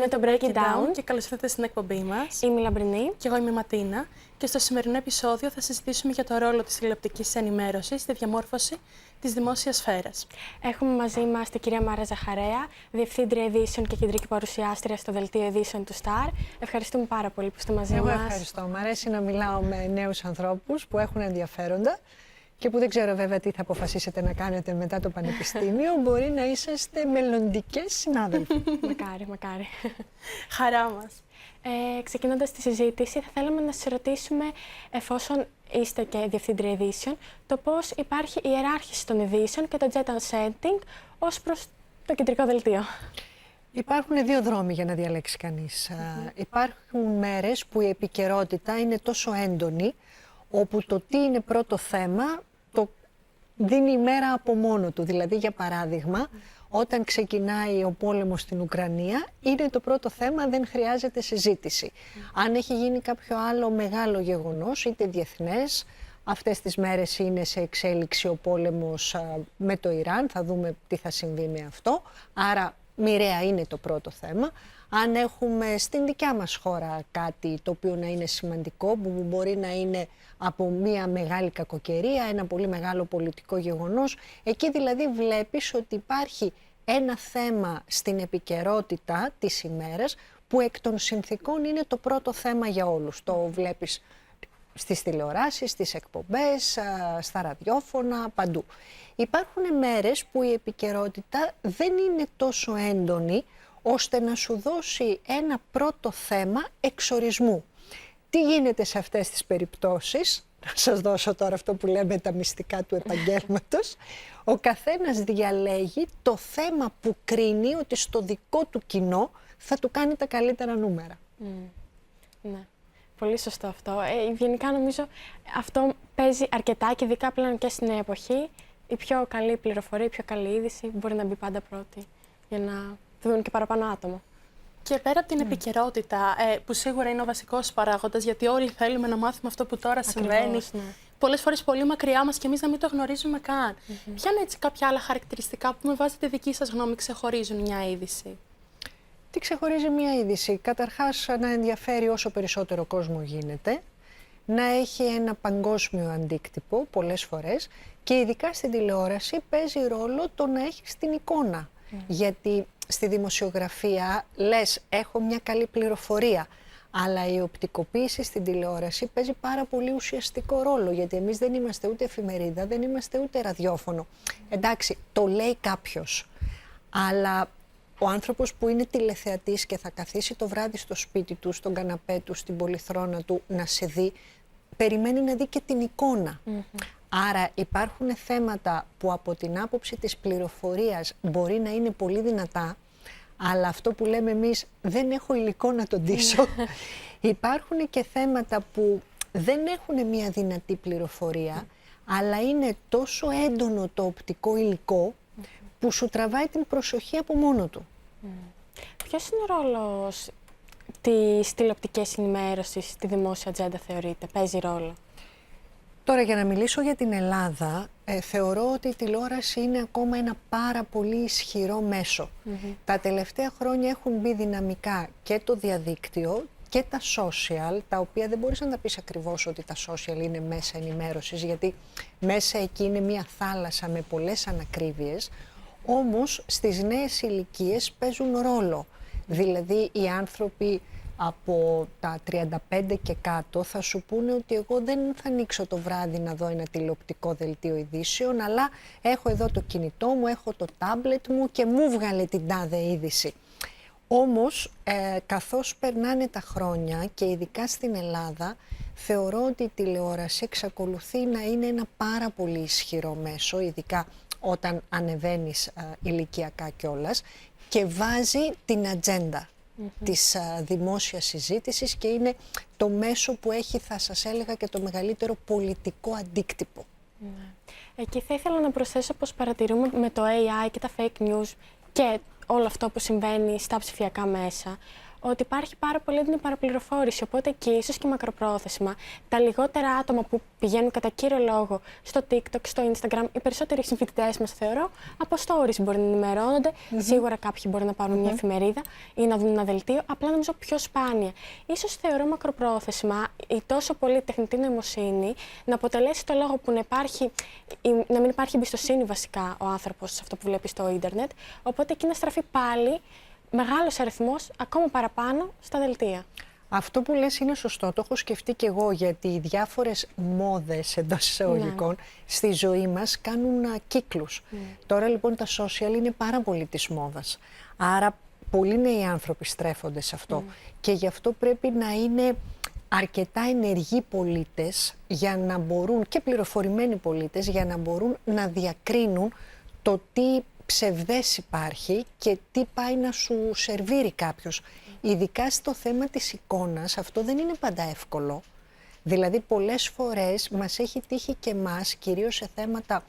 Είναι το Break It Down και καλώς ήρθατε στην εκπομπή μας. Είμαι η Λαμπρινή. Και εγώ είμαι η Ματίνα. Και στο σημερινό επεισόδιο θα συζητήσουμε για το ρόλο της τηλεοπτικής ενημέρωσης στη διαμόρφωση της δημόσιας σφαίρας. Έχουμε μαζί μας την κυρία Μάρα Ζαχαρέα, Διευθύντρια Ειδήσεων και Κεντρική Παρουσιάστρια στο Δελτίο Ειδήσεων του Star. Ευχαριστούμε πάρα πολύ που είστε μαζί μας. Εγώ ευχαριστώ. Μ' αρέσει να μιλάω με νέους ανθρώπους που έχουν ενδιαφέροντα και που δεν ξέρω βέβαια τι θα αποφασίσετε να κάνετε μετά το πανεπιστήμιο. Μπορεί να είσαστε μελλοντικές συνάδελφοι. Μακάρι, μακάρι. Χαρά μας. Ξεκινώντας τη συζήτηση, θα θέλαμε να σας ρωτήσουμε, εφόσον είστε και Διευθύντρια Ειδήσεων, το πώς υπάρχει η ιεράρχηση των ειδήσεων και το jet setting ως προς το κεντρικό δελτίο. Υπάρχουν δύο δρόμοι για να διαλέξει κανείς. Υπάρχουν μέρες που η επικαιρότητα είναι τόσο έντονη, όπου το τι είναι πρώτο θέμα το δίνει η μέρα από μόνο του. Δηλαδή, για παράδειγμα, όταν ξεκινάει ο πόλεμος στην Ουκρανία, είναι το πρώτο θέμα, δεν χρειάζεται συζήτηση. Αν έχει γίνει κάποιο άλλο μεγάλο γεγονός, είτε διεθνές, αυτές τις μέρες είναι σε εξέλιξη ο πόλεμος με το Ιράν, θα δούμε τι θα συμβεί με αυτό, άρα μοιραία είναι το πρώτο θέμα. Αν έχουμε στην δικιά μας χώρα κάτι το οποίο να είναι σημαντικό, που μπορεί να είναι από μια μεγάλη κακοκαιρία, ένα πολύ μεγάλο πολιτικό γεγονός, εκεί δηλαδή βλέπεις ότι υπάρχει ένα θέμα στην επικαιρότητα της ημέρας που εκ των συνθηκών είναι το πρώτο θέμα για όλους. Το βλέπεις στις τηλεοράσεις, στις εκπομπές, στα ραδιόφωνα, παντού. Υπάρχουν μέρες που η επικαιρότητα δεν είναι τόσο έντονη ώστε να σου δώσει ένα πρώτο θέμα εξορισμού. Τι γίνεται σε αυτές τις περιπτώσεις? Να σας δώσω τώρα αυτό που λέμε τα μυστικά του επαγγέλματος. Ο καθένας διαλέγει το θέμα που κρίνει ότι στο δικό του κοινό θα του κάνει τα καλύτερα νούμερα. Ναι, πολύ σωστό αυτό. Γενικά νομίζω αυτό παίζει αρκετά και ειδικά πλέον και στην νέα εποχή. Η πιο καλή πληροφορία, η πιο καλή είδηση μπορεί να μπει πάντα πρώτη για να δουν και παραπάνω άτομα. Και πέρα από την επικαιρότητα, που σίγουρα είναι ο βασικός παράγοντας, γιατί όλοι θέλουμε να μάθουμε αυτό που τώρα συμβαίνει, πολλές φορές πολύ μακριά μας και εμείς να μην το γνωρίζουμε καν. Ποια είναι έτσι κάποια άλλα χαρακτηριστικά που με βάση τη δική σας γνώμη ξεχωρίζουν μια είδηση? Τι ξεχωρίζει μια είδηση? Καταρχάς να ενδιαφέρει όσο περισσότερο κόσμο γίνεται, να έχει ένα παγκόσμιο αντίκτυπο πολλές φορές και ειδικά στην τηλεόραση παίζει ρόλο το να έχεις την εικόνα. Γιατί στη δημοσιογραφία λες έχω μια καλή πληροφορία, αλλά η οπτικοποίηση στην τηλεόραση παίζει πάρα πολύ ουσιαστικό ρόλο, γιατί εμείς δεν είμαστε ούτε εφημερίδα, δεν είμαστε ούτε ραδιόφωνο. Εντάξει, το λέει κάποιος, αλλά ο άνθρωπος που είναι τηλεθεατής και θα καθίσει το βράδυ στο σπίτι του, στον καναπέ του, στην πολυθρόνα του να σε δει, περιμένει να δει και την εικόνα. Άρα υπάρχουν θέματα που από την άποψη της πληροφορίας μπορεί να είναι πολύ δυνατά, αλλά αυτό που λέμε εμείς δεν έχω υλικό να τον ντύσω. Υπάρχουν και θέματα που δεν έχουν μια δυνατή πληροφορία, αλλά είναι τόσο έντονο το οπτικό υλικό που σου τραβάει την προσοχή από μόνο του. Ποιος είναι ο ρόλος της τηλεοπτικής ενημέρωσης στη δημόσια ατζέντα, θεωρείτε? Παίζει ρόλο? Τώρα, για να μιλήσω για την Ελλάδα, θεωρώ ότι η τηλεόραση είναι ακόμα ένα πάρα πολύ ισχυρό μέσο. Τα τελευταία χρόνια έχουν μπει δυναμικά και το διαδίκτυο και τα social, τα οποία δεν μπορείς να τα πεις ακριβώς ότι τα social είναι μέσα ενημέρωσης, γιατί μέσα εκεί είναι μια θάλασσα με πολλές ανακρίβειες, όμως στις νέες ηλικίες παίζουν ρόλο. Δηλαδή οι άνθρωποι από τα 35 και κάτω θα σου πούνε ότι εγώ δεν θα ανοίξω το βράδυ να δω ένα τηλεοπτικό δελτίο ειδήσεων, αλλά έχω εδώ το κινητό μου, έχω το τάμπλετ μου και μου βγάλε την τάδε είδηση. Όμως, καθώς περνάνε τα χρόνια και ειδικά στην Ελλάδα, θεωρώ ότι η τηλεόραση εξακολουθεί να είναι ένα πάρα πολύ ισχυρό μέσο, ειδικά όταν ανεβαίνεις ηλικιακά κιόλας, και βάζει την ατζέντα της δημόσιας συζήτησης και είναι το μέσο που έχει, θα σας έλεγα, και το μεγαλύτερο πολιτικό αντίκτυπο. Εκεί θα ήθελα να προσθέσω πως παρατηρούμε με το AI και τα fake news και όλο αυτό που συμβαίνει στα ψηφιακά μέσα, ότι υπάρχει πάρα πολύ έντονη παραπληροφόρηση. Οπότε εκεί, ίσως και μακροπρόθεσμα, τα λιγότερα άτομα που πηγαίνουν κατά κύριο λόγο στο TikTok, στο Instagram, οι περισσότεροι συμφοιτητές μας, θεωρώ, από stories μπορεί να ενημερώνονται. Σίγουρα κάποιοι μπορεί να πάρουν μια εφημερίδα ή να δουν ένα δελτίο, απλά νομίζω πιο σπάνια. Ίσως θεωρώ μακροπρόθεσμα η τόσο πολύ τεχνητή νοημοσύνη να αποτελέσει το λόγο που να μην υπάρχει εμπιστοσύνη βασικά ο άνθρωπος σε αυτό που βλέπει στο ίντερνετ. Οπότε εκεί να στραφεί πάλι μεγάλος αριθμός, ακόμα παραπάνω, στα δελτία. Αυτό που λες είναι σωστό, το έχω σκεφτεί και εγώ, γιατί οι διάφορες μόδες εντός εισαγωγικών στη ζωή μας κάνουν κύκλους. Τώρα λοιπόν τα social είναι πάρα πολύ της μόδας. Άρα πολλοί νέοι άνθρωποι στρέφονται σε αυτό και γι' αυτό πρέπει να είναι αρκετά ενεργοί πολίτες για να μπορούν, και πληροφορημένοι πολίτες, για να μπορούν να διακρίνουν το τι ψευδές υπάρχει και τι πάει να σου σερβίρει κάποιος. Ειδικά στο θέμα της εικόνας, αυτό δεν είναι πάντα εύκολο. Δηλαδή πολλές φορές μας έχει τύχει και εμάς, κυρίως σε θέματα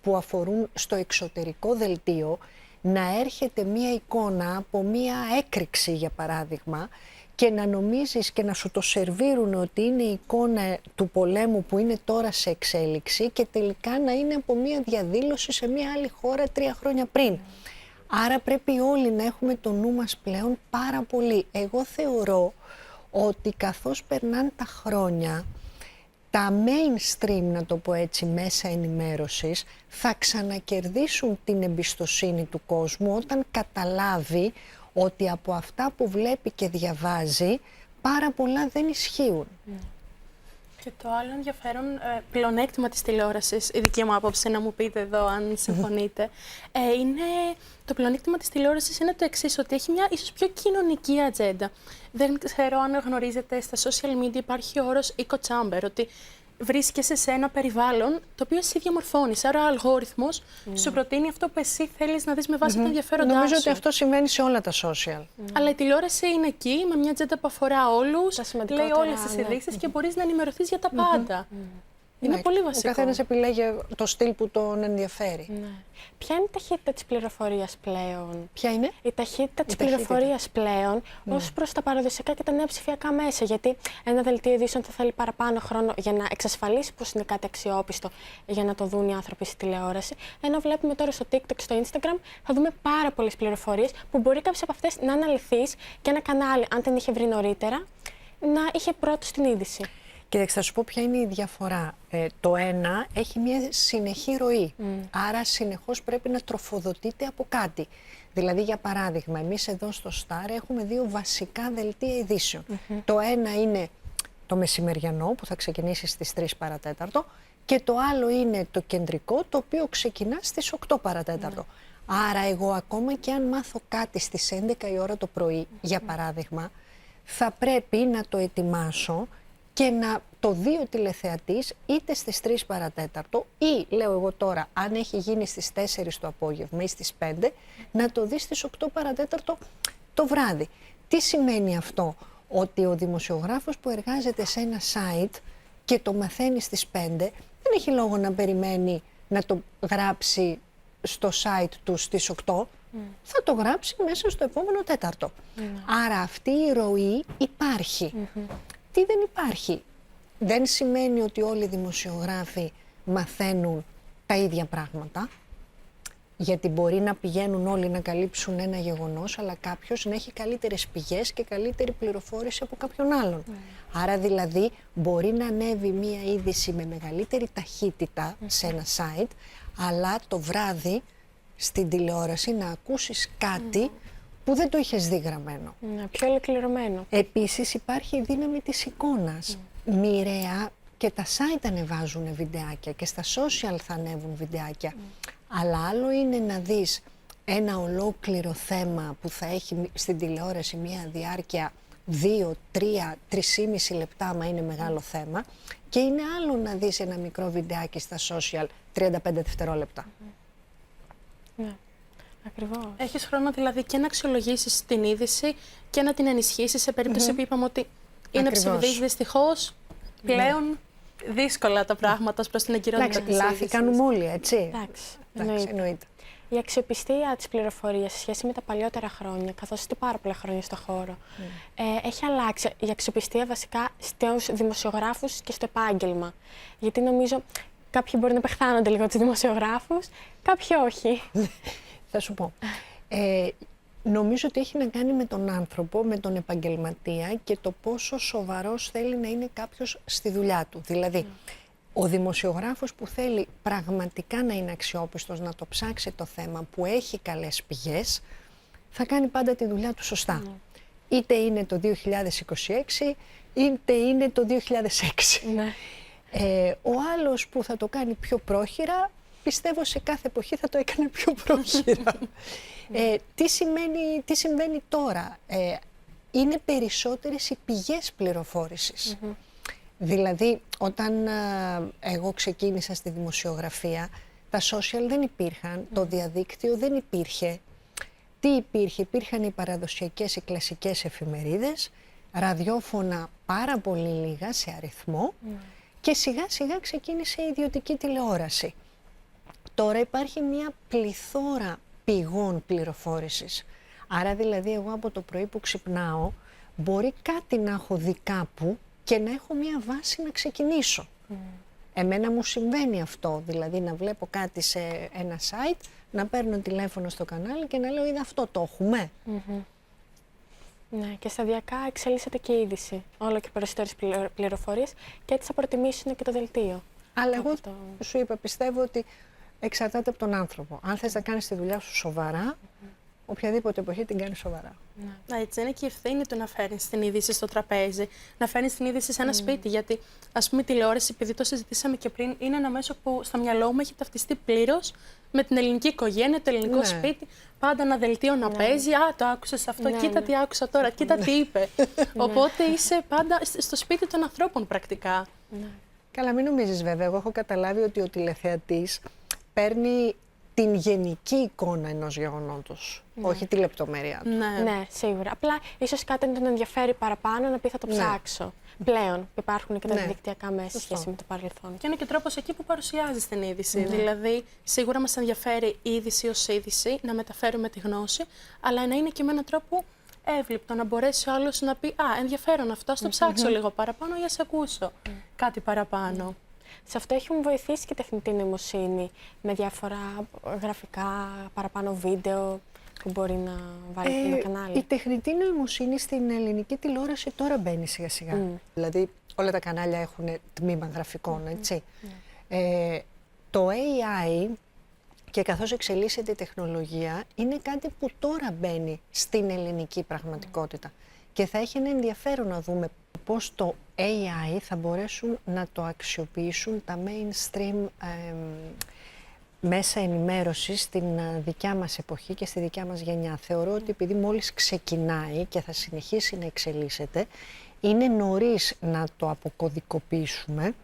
που αφορούν στο εξωτερικό δελτίο, να έρχεται μία εικόνα από μία έκρηξη, για παράδειγμα, και να νομίζεις και να σου το σερβίρουν ότι είναι η εικόνα του πολέμου που είναι τώρα σε εξέλιξη και τελικά να είναι από μία διαδήλωση σε μία άλλη χώρα 3 χρόνια πριν. Άρα πρέπει όλοι να έχουμε το νου μας πλέον πάρα πολύ. Εγώ θεωρώ ότι καθώς περνάνε τα χρόνια, τα mainstream, να το πω έτσι, μέσα ενημέρωσης, θα ξανακερδίσουν την εμπιστοσύνη του κόσμου όταν καταλάβει ότι από αυτά που βλέπει και διαβάζει, πάρα πολλά δεν ισχύουν. Και το άλλο ενδιαφέρον πλεονέκτημα της τηλεόρασης, η δική μου άποψη, να μου πείτε εδώ αν συμφωνείτε, είναι το πλεονέκτημα της τηλεόρασης είναι το εξής, ότι έχει μια ίσως πιο κοινωνική ατζέντα. Δεν ξέρω αν γνωρίζετε, στα social media υπάρχει ο όρος echo chamber, ότι βρίσκεσαι σε ένα περιβάλλον το οποίο εσύ διαμορφώνεις. Άρα ο αλγόριθμος σου προτείνει αυτό που εσύ θέλεις να δεις με βάση τα ενδιαφέροντά σου. Νομίζω ότι αυτό συμβαίνει σε όλα τα social. Αλλά η τηλεόραση είναι εκεί με μια ατζέντα που αφορά όλους, λέει όλες τις ειδήσεις και μπορείς να ενημερωθείς για τα πάντα. Είναι πολύ βασικό. Ο καθένας επιλέγει το στυλ που τον ενδιαφέρει. Ναι. Ποια είναι η ταχύτητα της πληροφορίας πλέον? Ποια είναι? Η ταχύτητα της πληροφορίας πλέον ως προς τα παραδοσιακά και τα νέα ψηφιακά μέσα. Γιατί ένα δελτίο ειδήσεων θα θέλει παραπάνω χρόνο για να εξασφαλίσει πως είναι κάτι αξιόπιστο για να το δουν οι άνθρωποι στη τηλεόραση. Ενώ βλέπουμε τώρα στο TikTok, στο Instagram, θα δούμε πάρα πολλές πληροφορίες που μπορεί κάποιες από αυτές να είναι αληθείς και ένα κανάλι, αν την είχε βρει νωρίτερα, να είχε πρώτο στην είδηση. Κοίταξε, θα σου πω ποια είναι η διαφορά. Το ένα έχει μια συνεχή ροή, άρα συνεχώς πρέπει να τροφοδοτείται από κάτι. Δηλαδή, για παράδειγμα, εμείς εδώ στο Star έχουμε 2 βασικά δελτία ειδήσεων. Το ένα είναι το μεσημεριανό, που θα ξεκινήσει στις 3 παρατέταρτο, και το άλλο είναι το κεντρικό, το οποίο ξεκινά στις 8 παρατέταρτο. Άρα, εγώ ακόμα και αν μάθω κάτι στις 11 η ώρα το πρωί, για παράδειγμα, θα πρέπει να το ετοιμάσω και να το δει ο τηλεθεατής είτε στις 3 παρατέταρτο ή, λέω εγώ τώρα, αν έχει γίνει στις 4 το απόγευμα ή στις 5, να το δει στις 8 παρατέταρτο το βράδυ. Τι σημαίνει αυτό? Ότι ο δημοσιογράφος που εργάζεται σε ένα site και το μαθαίνει στις 5, δεν έχει λόγο να περιμένει να το γράψει στο site του στις 8, θα το γράψει μέσα στο επόμενο τέταρτο. Άρα αυτή η ροή υπάρχει. Τι δεν υπάρχει? Δεν σημαίνει ότι όλοι οι δημοσιογράφοι μαθαίνουν τα ίδια πράγματα, γιατί μπορεί να πηγαίνουν όλοι να καλύψουν ένα γεγονός, αλλά κάποιος να έχει καλύτερες πηγές και καλύτερη πληροφόρηση από κάποιον άλλον. Άρα δηλαδή μπορεί να ανέβει μία είδηση με μεγαλύτερη ταχύτητα σε ένα site, αλλά το βράδυ στην τηλεόραση να ακούσεις κάτι που δεν το είχες δει γραμμένο. Πιο ολοκληρωμένο. Επίσης υπάρχει η δύναμη της εικόνας. Μοιραία και τα site ανεβάζουν βιντεάκια και στα social θα ανέβουν βιντεάκια. Αλλά άλλο είναι να δεις ένα ολόκληρο θέμα που θα έχει στην τηλεόραση μια διάρκεια 2, 3, 3,5 λεπτά, άμα είναι μεγάλο θέμα, και είναι άλλο να δεις ένα μικρό βιντεάκι στα social 35 δευτερόλεπτα. Ναι. Ακριβώς. Έχεις χρόνο δηλαδή και να αξιολογήσεις την είδηση και να την ενισχύσεις σε περίπτωση που είπαμε ότι είναι ψευδής. Δυστυχώς πλέον δύσκολα τα πράγματα προς την εγκυρότητα της είδησης. Λάθη κάνουμε όλοι, έτσι. Εντάξει, εννοείται. η αξιοπιστία της πληροφορίας σε σχέση με τα παλιότερα χρόνια, καθώς είστε πάρα πολλά χρόνια στο χώρο, έχει αλλάξει η αξιοπιστία βασικά στους δημοσιογράφους και στο επάγγελμα. Γιατί νομίζω κάποιοι μπορεί να πεχθάνονται λίγο τους δημοσιογράφους, κάποιοι όχι. Θα σου πω. Νομίζω ότι έχει να κάνει με τον άνθρωπο, με τον επαγγελματία και το πόσο σοβαρός θέλει να είναι κάποιος στη δουλειά του. Δηλαδή, ο δημοσιογράφος που θέλει πραγματικά να είναι αξιόπιστος, να το ψάξει το θέμα, που έχει καλές πηγές, θα κάνει πάντα τη δουλειά του σωστά. Είτε είναι το 2026, είτε είναι το 2006. Ναι. Ο άλλος που θα το κάνει πιο πρόχειρα, πιστεύω σε κάθε εποχή θα το έκανε πιο πρόχειρα. Τι συμβαίνει τώρα? Είναι περισσότερες οι πηγές πληροφόρησης. Δηλαδή, όταν εγώ ξεκίνησα στη δημοσιογραφία, τα social δεν υπήρχαν, το διαδίκτυο δεν υπήρχε. Τι υπήρχε? Υπήρχαν οι παραδοσιακές, οι κλασικές εφημερίδες, ραδιόφωνα πάρα πολύ λίγα σε αριθμό και σιγά σιγά ξεκίνησε η ιδιωτική τηλεόραση. Τώρα υπάρχει μια πληθώρα πηγών πληροφόρησης. Άρα δηλαδή εγώ από το πρωί που ξυπνάω μπορεί κάτι να έχω δει κάπου και να έχω μια βάση να ξεκινήσω. Εμένα μου συμβαίνει αυτό, δηλαδή να βλέπω κάτι σε ένα site, να παίρνω τηλέφωνο στο κανάλι και να λέω είδα αυτό, το έχουμε. Ναι, και σταδιακά εξελίσσεται και η είδηση. Όλο και περισσότερες πληροφορίες και έτσι θα προτιμήσουν και το δελτίο. Αλλά εγώ σου είπα, πιστεύω ότι εξαρτάται από τον άνθρωπο. Αν θες να κάνεις τη δουλειά σου σοβαρά, οποιαδήποτε εποχή την κάνεις σοβαρά. Ναι. Έτσι είναι και η ευθύνη του να φέρνεις την είδηση στο τραπέζι, να φέρνεις την είδηση σε ένα σπίτι. Γιατί, ας πούμε, η τηλεόραση, επειδή το συζητήσαμε και πριν, είναι ένα μέσο που στο μυαλό μου έχει ταυτιστεί πλήρως με την ελληνική οικογένεια, το ελληνικό σπίτι. Πάντα ένα δελτίο να παίζει. Α, το άκουσες αυτό, κοίτα τι άκουσα τώρα, κοίτα τι είπε. Οπότε είσαι πάντα στο σπίτι των ανθρώπων πρακτικά. Καλά, μην νομίζεις βέβαια. Εγώ έχω καταλάβει ότι ο τηλεθεατής παίρνει την γενική εικόνα ενός γεγονότος, όχι τη λεπτομέρεια του. Ναι, σίγουρα. Απλά ίσως κάτι να τον ενδιαφέρει παραπάνω να πει θα το ψάξω. Πλέον υπάρχουν και τα διαδικτυακά μέσα σε σχέση με το παρελθόν. Και είναι και τρόπος εκεί που παρουσιάζεις την είδηση. Δηλαδή, σίγουρα μας ενδιαφέρει η είδηση ως είδηση, να μεταφέρουμε τη γνώση, αλλά να είναι και με έναν τρόπο εύληπτο, να μπορέσει ο άλλος να πει «Α, ενδιαφέρον αυτό, ας το ψάξω λίγο παραπάνω ή ας ακούσω κάτι παραπάνω». Σε αυτό έχει μου βοηθήσει και η τεχνητή νοημοσύνη με διάφορα γραφικά, παραπάνω βίντεο που μπορεί να βάλει ένα κανάλι. Η τεχνητή νοημοσύνη στην ελληνική τηλεόραση τώρα μπαίνει σιγά σιγά. Δηλαδή όλα τα κανάλια έχουν τμήμα γραφικών, έτσι. Το AI και καθώς εξελίσσεται η τεχνολογία είναι κάτι που τώρα μπαίνει στην ελληνική πραγματικότητα. Και θα έχει ένα ενδιαφέρον να δούμε πώς το AI θα μπορέσουν να το αξιοποιήσουν τα mainstream μέσα ενημέρωσης στην δικιά μας εποχή και στη δικιά μας γενιά. Θεωρώ ότι επειδή μόλις ξεκινάει και θα συνεχίσει να εξελίσσεται, είναι νωρίς να το αποκωδικοποιήσουμε.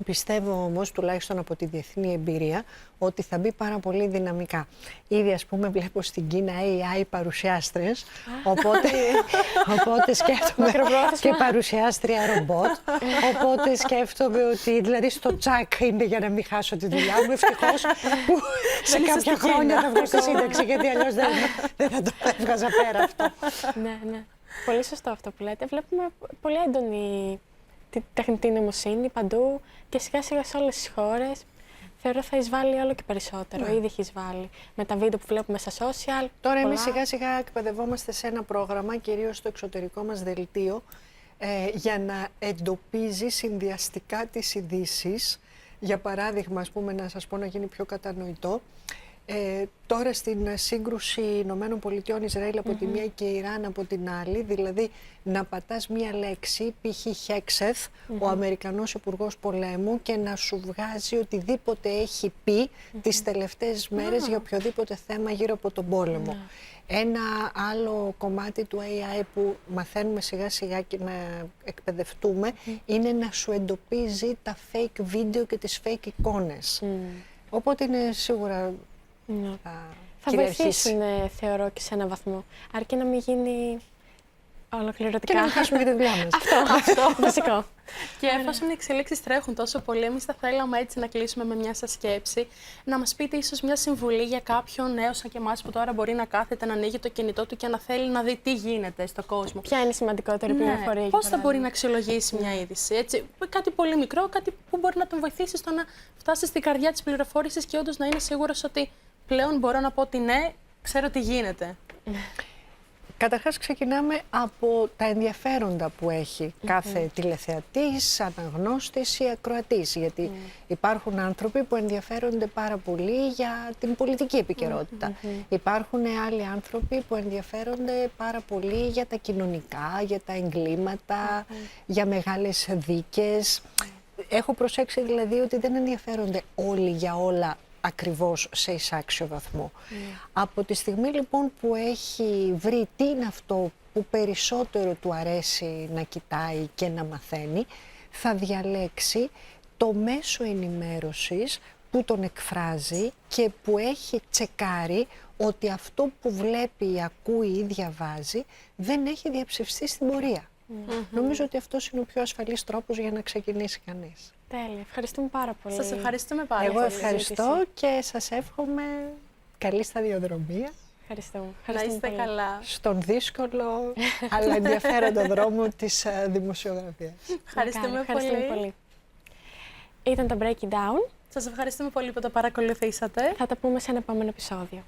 Πιστεύω όμως, τουλάχιστον από τη διεθνή εμπειρία, ότι θα μπει πάρα πολύ δυναμικά. Ήδη, ας πούμε, βλέπω στην Κίνα AI παρουσιάστριες, οπότε σκέφτομαι και παρουσιάστρια ρομπότ, οπότε σκέφτομαι ότι δηλαδή στο τσακ είναι για να μην χάσω τη δουλειά μου, ευτυχώς που σε κάποια χρόνια θα βγω στη σύνταξη, γιατί αλλιώς δεν θα το έβγαζα πέρα αυτό. Ναι. Πολύ σωστό αυτό που λέτε. Βλέπουμε πολύ έντονη τη τεχνητή νοημοσύνη παντού και σιγά σιγά σε όλες τις χώρες. Θεωρώ θα εισβάλλει όλο και περισσότερο. Ήδη έχει εισβάλλει. Με τα βίντεο που βλέπουμε στα social. Τώρα εμείς σιγά σιγά εκπαιδευόμαστε σε ένα πρόγραμμα, κυρίως στο εξωτερικό μας δελτίο, για να εντοπίζει συνδυαστικά τις ειδήσεις. Για παράδειγμα, ας πούμε, να σας πω να γίνει πιο κατανοητό, τώρα στην σύγκρουση Ηνωμένων Πολιτειών Ισραήλ από τη μία και Ιράν από την άλλη, δηλαδή να πατάς μία λέξη, π.χ. Χέξεθ, ο Αμερικανός Υπουργός Πολέμου, και να σου βγάζει οτιδήποτε έχει πει τις τελευταίες μέρες για οποιοδήποτε θέμα γύρω από τον πόλεμο. Ένα άλλο κομμάτι του AI που μαθαίνουμε σιγά σιγά και να εκπαιδευτούμε είναι να σου εντοπίζει τα fake βίντεο και τις fake εικόνες. Οπότε είναι σίγουρα θα βοηθήσουν, θεωρώ, και σε έναν βαθμό. Αρκεί να μην γίνει Ολοκληρωτικά. Και να μην χάσουμε και τη δουλειά μας. Αυτό. Βασικό. Και εφόσον οι εξελίξεις τρέχουν τόσο πολύ, εμείς θα θέλαμε έτσι να κλείσουμε με μια σας σκέψη, να μας πείτε ίσως μια συμβουλή για κάποιον νέο σαν και εμάς που τώρα μπορεί να κάθεται, να ανοίγει το κινητό του και να θέλει να δει τι γίνεται στον κόσμο. Ποια είναι η σημαντικότερη πληροφορία? Πώς θα μπορεί να αξιολογήσει μια είδηση, έτσι, κάτι πολύ μικρό, κάτι που μπορεί να τον βοηθήσει στο να φτάσει στην καρδιά της πληροφόρησης και όντως να είναι σίγουρος ότι πλέον μπορώ να πω ότι ναι, ξέρω τι γίνεται. Καταρχάς ξεκινάμε από τα ενδιαφέροντα που έχει κάθε τηλεθεατής, αναγνώστης ή ακροατής, γιατί υπάρχουν άνθρωποι που ενδιαφέρονται πάρα πολύ για την πολιτική επικαιρότητα. Υπάρχουν άλλοι άνθρωποι που ενδιαφέρονται πάρα πολύ για τα κοινωνικά, για τα εγκλήματα, για μεγάλες δίκες. Έχω προσέξει δηλαδή ότι δεν ενδιαφέρονται όλοι για όλα ακριβώς σε εισάξιο βαθμό. Από τη στιγμή λοιπόν που έχει βρει τι είναι αυτό που περισσότερο του αρέσει να κοιτάει και να μαθαίνει, θα διαλέξει το μέσο ενημέρωσης που τον εκφράζει και που έχει τσεκάρει ότι αυτό που βλέπει, ακούει ή διαβάζει δεν έχει διαψευστεί στην πορεία. Νομίζω ότι αυτός είναι ο πιο ασφαλής τρόπος για να ξεκινήσει κανείς. Τέλεια. Ευχαριστούμε πάρα πολύ. Σας ευχαριστούμε πάρα πολύ. Εγώ ευχαριστώ και σας εύχομαι καλή σταδιοδρομία. Ευχαριστούμε. Να είστε πολύ. καλά. Στον δύσκολο αλλά ενδιαφέροντα δρόμο της δημοσιογραφίας. Ευχαριστούμε πολύ. Ήταν το Break It Down. Σας ευχαριστούμε πολύ που το παρακολουθήσατε. Θα τα πούμε σε ένα επόμενο επεισόδιο.